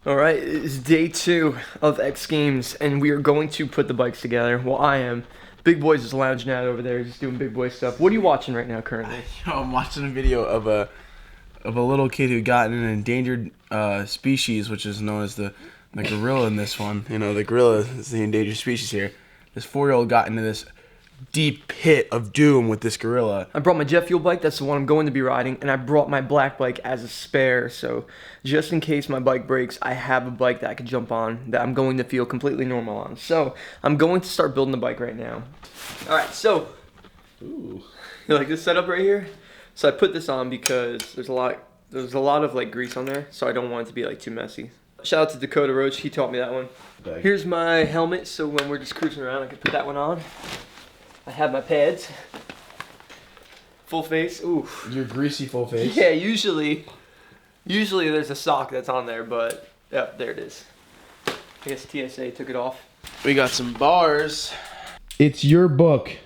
All right, it's day 2 of X Games, and we are going to put the bikes together. Well, I am. Big Boy's just lounging out over there, just doing big boy stuff. What are you watching right now, currently? I'm watching a video of a little kid who got in an endangered species, which is known as the gorilla in this one. You know, the gorilla is the endangered species here. This 4-year-old got into this deep pit of doom with this gorilla. I brought my jet fuel bike, that's the one I'm going to be riding, and I brought my black bike as a spare, so just in case my bike breaks, I have a bike that I can jump on that I'm going to feel completely normal on. So, I'm going to start building the bike right now. Alright, so, Ooh. You like this setup right here? So I put this on because there's a lot of like grease on there, so I don't want it to be like too messy. Shout out to Dakota Roach, he taught me that one. Bag. Here's my helmet, so when we're just cruising around, I can put that one on. I have my pads. Full face, ooh. Your greasy full face. Yeah, usually there's a sock that's on there, but yeah, there it is. I guess TSA took it off. We got some bars. It's your book.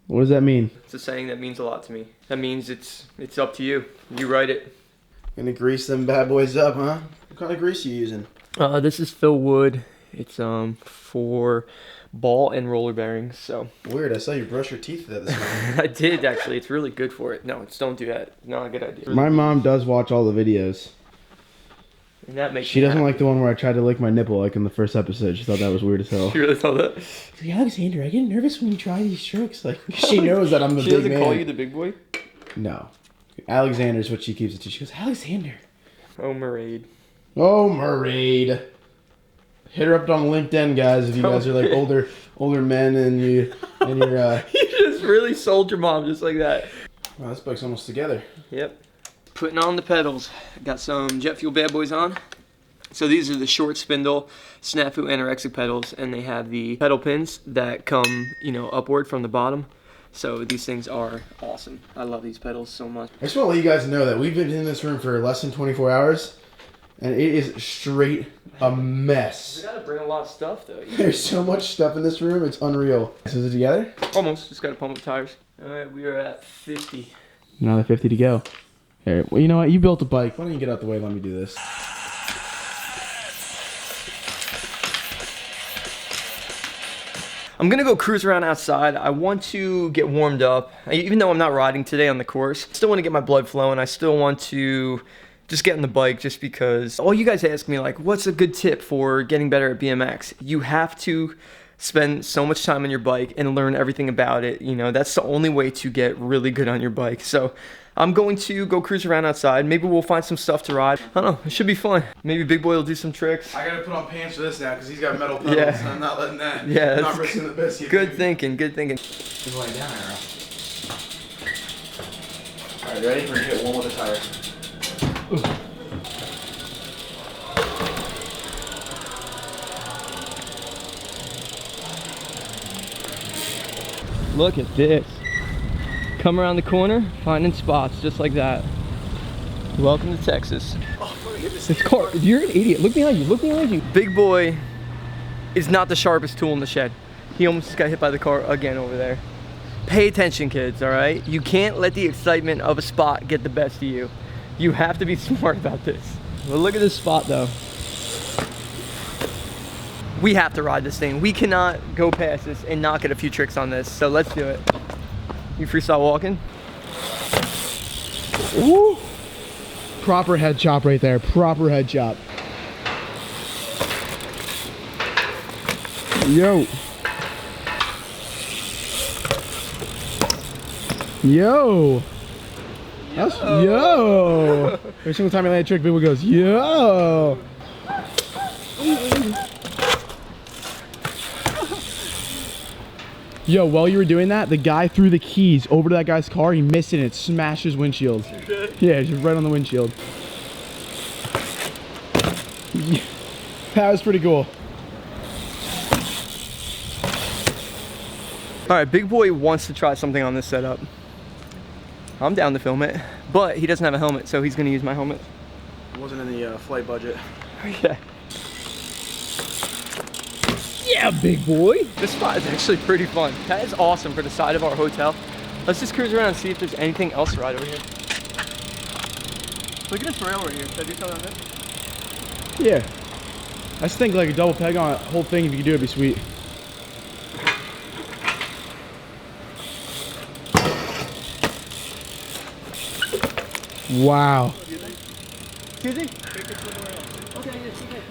What does that mean? It's a saying that means a lot to me. That means it's up to you. You write it. Gonna grease them bad boys up, huh? What kind of grease are you using? This is Phil Wood. It's for ball and roller bearings. So Weird, I saw you brush your teeth with that this morning. I did actually. It's really good for it. No, just don't do that. Not a good idea. My mom does watch all the videos. And that makes She me doesn't happy. like the one where I tried to lick my nipple like in the first episode. She thought that was weird as hell. You really thought that? Alexander, I get nervous when you try these tricks. Like she knows that I'm the She big doesn't man. call you the big boy? No. Alexander's what she keeps it to. She goes, Alexander. Oh, Maraid. Oh, Maraid. Hit her up on LinkedIn, guys, if you guys are like older men and you're You just really sold your mom just like that. Wow, this bike's almost together. Yep. Putting on the pedals. Got some jet fuel bad boys on. So these are the short spindle snafu anorexic pedals, and they have the pedal pins that come, you know, upward from the bottom. So these things are awesome. I love these pedals so much. I just want to let you guys know that we've been in this room for less than 24 hours, and it is straight a mess. We gotta bring a lot of stuff though. There's so much stuff in this room, it's unreal. So is it together? Almost. Just gotta pump up tires. All right, we are at 50. Another 50 to go. Here, well, you know what? You built a bike. Why don't you get out the way and let me do this? I'm gonna go cruise around outside. I want to get warmed up. Even though I'm not riding today on the course, I still want to get my blood flowing. I still want to just get on the bike just because all you guys ask me, like, what's a good tip for getting better at BMX? You have to spend so much time on your bike and learn everything about it. You know, that's the only way to get really good on your bike. So I'm going to go cruise around outside. Maybe we'll find some stuff to ride. I don't know, it should be fun. Maybe Big Boy will do some tricks. I gotta put on pants for this now because he's got metal pedals Yeah. and I'm not letting that. Yeah, I'm not that's risking the biscuit. Good thinking, good thinking. He's laying down there. Alright, ready? We're gonna hit one with a tire. Look at this. Come around the corner, finding spots just like that. Welcome to Texas. This car, you're an idiot. Look behind you, look behind you. Big Boy is not the sharpest tool in the shed. He almost just got hit by the car again over there. Pay attention, kids, all right? You can't let the excitement of a spot get the best of you. You have to be smart about this. Well, look at this spot though. We have to ride this thing. We cannot go past this and not get a few tricks on this. So let's do it. You freestyle walking? Woo! Proper head chop right there. Proper head chop. Yo. Yo. That's, yo. Every single time I land a trick, people goes, yo. Yo, while you were doing that, the guy threw the keys over to that guy's car. He missed it and it smashed his windshield. Yeah, just right on the windshield. Yeah, that was pretty cool. All right, Big Boy wants to try something on this setup. I'm down to film it, but he doesn't have a helmet, so he's gonna use my helmet. It wasn't in the flight budget. Yeah. Yeah, Big Boy. This spot is actually pretty fun. That is awesome for the side of our hotel. Let's just cruise around and see if there's anything else to ride over here. Look at this rail right here. Should I do something on this? Yeah. I just think like a double peg on a whole thing, if you could do it, would be sweet. Wow. Excuse me? Okay, yes, okay.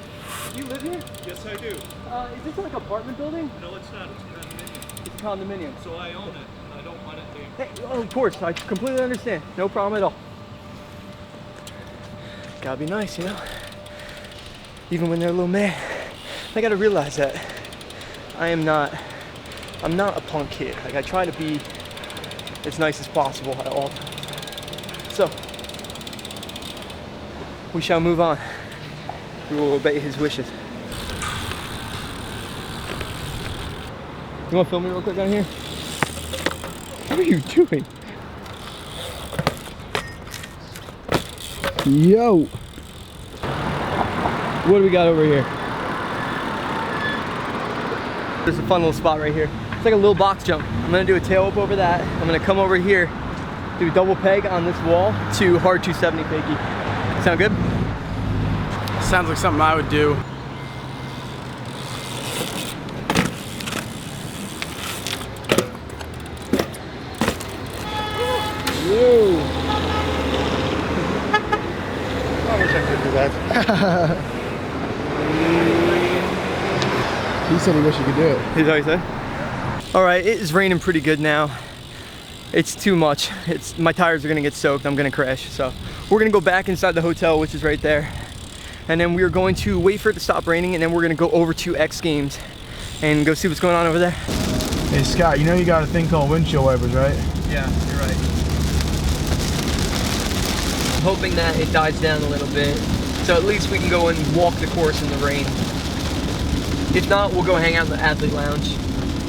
Do you live here? Yes, I do. Is this like an apartment building? No, it's not. It's a condominium. It's a condominium. So I own it, and I don't want it to... Hey, oh, of course, I completely understand. No problem at all. Gotta be nice, you know? Even when they're a little mad. I gotta realize that I'm not a punk kid. Like, I try to be as nice as possible at all times. So, we shall move on. We will obey his wishes. You wanna film me real quick down here? What are you doing? Yo. What do we got over here? There's a fun little spot right here. It's like a little box jump. I'm gonna do a tail whip over that. I'm gonna come over here, do a double peg on this wall to hard 270 fakie. Sound good? Sounds like something I would do. Yo. I wish I could do that. He said he wished he could do it. Is that what you said? All right, it is raining pretty good now. It's too much. My tires are gonna get soaked. I'm gonna crash. So we're gonna go back inside the hotel, which is right there. And then we're going to wait for it to stop raining, and then we're gonna go over to X Games and go see what's going on over there. Hey Scott, you know you got a thing called windshield wipers, right? Yeah, you're right. I'm hoping that it dies down a little bit, so at least we can go and walk the course in the rain. If not, we'll go hang out in the athlete lounge.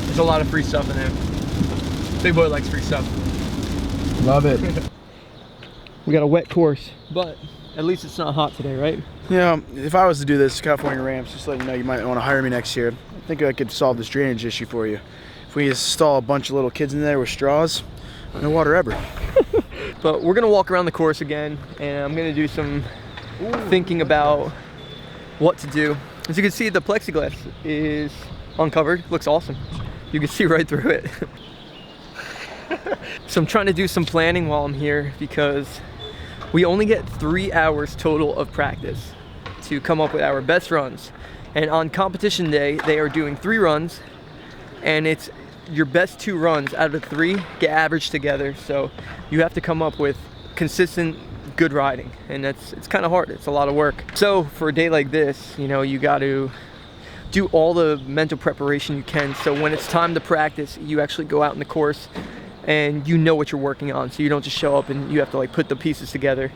There's a lot of free stuff in there. Big boy likes free stuff. Love it. We got a wet course, but at least it's not hot today, right? You know, if I was to do this California ramps, just letting you know, you might want to hire me next year. I think I could solve this drainage issue for you. If we install a bunch of little kids in there with straws, no water ever. But we're gonna walk around the course again, and I'm gonna do some thinking about what to do. As you can see, the plexiglass is uncovered. Looks awesome. You can see right through it. So I'm trying to do some planning while I'm here, because we only get 3 hours total of practice to come up with our best runs. And on competition day, they are doing 3 runs, and it's your best 2 runs out of 3 get averaged together. So you have to come up with consistent good riding, and it's kind of hard. It's a lot of work. So for a day like this, you know, you got to do all the mental preparation you can, so when it's time to practice, you actually go out in the course and you know what you're working on, so you don't just show up and you have to like put the pieces together.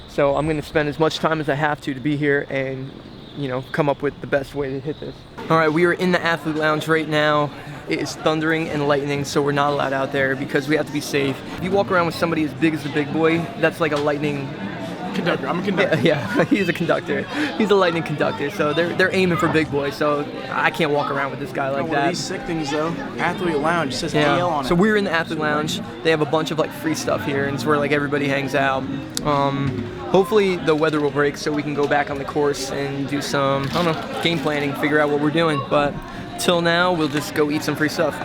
So I'm going to spend as much time as I have to be here and, you know, come up with the best way to hit this. All right, we are in the athlete lounge right now. It is thundering and lightning, so we're not allowed out there because we have to be safe. If you walk around with somebody as big as the big boy, that's like a lightning Conductor. I'm a conductor. Yeah, he's a conductor. He's a lightning conductor, so they're aiming for big boys, so I can't walk around with this guy like One that. of these sick things though, athlete lounge, says Yeah. AL on it. So we're in the athlete lounge. They have a bunch of like free stuff here, and it's where like everybody hangs out. Hopefully the weather will break so we can go back on the course and do some, I don't know, game planning, figure out what we're doing. But till now, we'll just go eat some free stuff.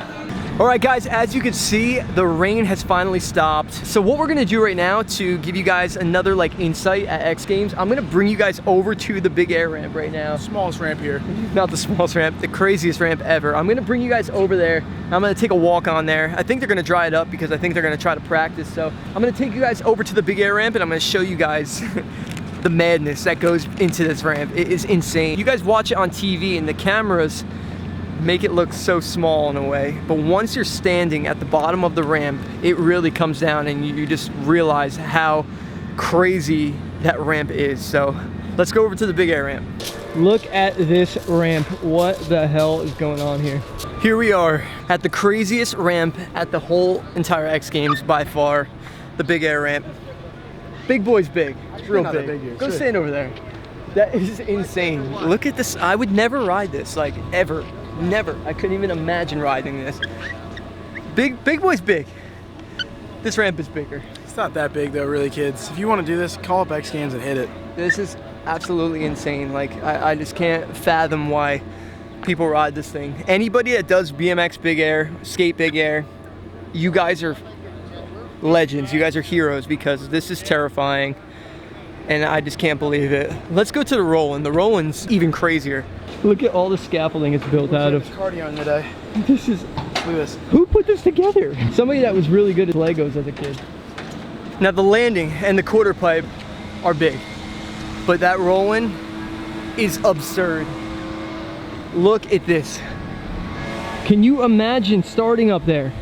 All right, guys, as you can see, the rain has finally stopped. So what we're gonna do right now to give you guys another like insight at X Games, I'm gonna bring you guys over to the big air ramp right now. Smallest ramp here. Not the smallest ramp, the craziest ramp ever. I'm gonna bring you guys over there. I'm gonna take a walk on there. I think they're gonna dry it up because I think they're gonna try to practice. So I'm gonna take you guys over to the big air ramp and I'm gonna show you guys the madness that goes into this ramp. It is insane. You guys watch it on TV and the cameras make it look so small in a way, but once you're standing at the bottom of the ramp, it really comes down and you just realize how crazy that ramp is. So let's go over to the big air ramp. Look at this ramp. What the hell is going on here? Here we are at the craziest ramp at the whole entire X Games by far, the big air ramp. Big boy's big, it's real not that big. big here. Go Shit. stand over there. That is insane. Look at this. I would never ride this, like ever. Never. I couldn't even imagine riding this. Big boy's big. This ramp is bigger. It's not that big though, really, kids. If you want to do this, call up X Games and hit it. This is absolutely insane. Like, I just can't fathom why people ride this thing. Anybody that does BMX big air, skate big air, you guys are legends. You guys are heroes, because this is terrifying and I just can't believe it. Let's go to the roll-in. The roll-in's even crazier. Look at all the scaffolding it's built out of. Cardio on today. This is, Look at this. who put this together? Somebody that was really good at Legos as a kid. Now the landing and the quarter pipe are big, but that roll-in is absurd. Look at this. Can you imagine starting up there?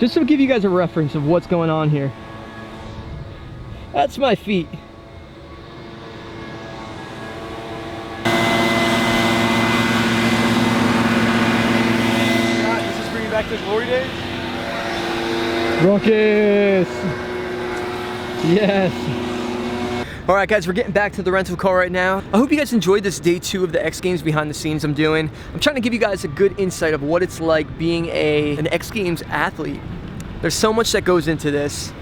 Just to give you guys a reference of what's going on here. That's my feet. Does this bring you back to glory days? Ruckus! Yes! Alright guys, we're getting back to the rental car right now. I hope you guys enjoyed this day 2 of the X Games behind the scenes I'm doing. I'm trying to give you guys a good insight of what it's like being an X Games athlete. There's so much that goes into this.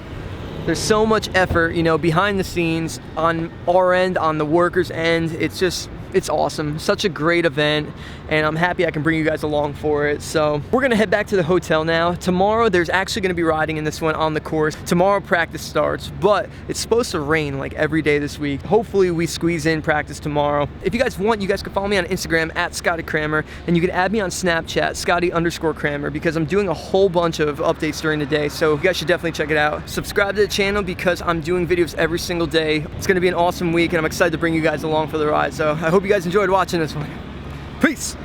There's so much effort, you know, behind the scenes, on our end, on the workers' end. It's awesome. Such a great event, and I'm happy I can bring you guys along for it. So we're gonna head back to the hotel now. Tomorrow, there's actually gonna be riding in this one on the course. Tomorrow practice starts, but it's supposed to rain like every day this week. Hopefully we squeeze in practice tomorrow. If you guys want, you guys can follow me on Instagram at Scotty Cranmer, and you can add me on Snapchat, Scotty_Cranmer, because I'm doing a whole bunch of updates during the day. So you guys should definitely check it out. Subscribe to the channel because I'm doing videos every single day. It's gonna be an awesome week, and I'm excited to bring you guys along for the ride. So I hope you guys enjoyed watching this one. Peace!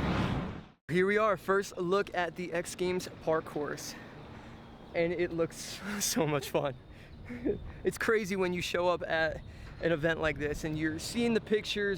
Here we are, first look at the X Games park course. And it looks so much fun. It's crazy when you show up at an event like this and you're seeing the pictures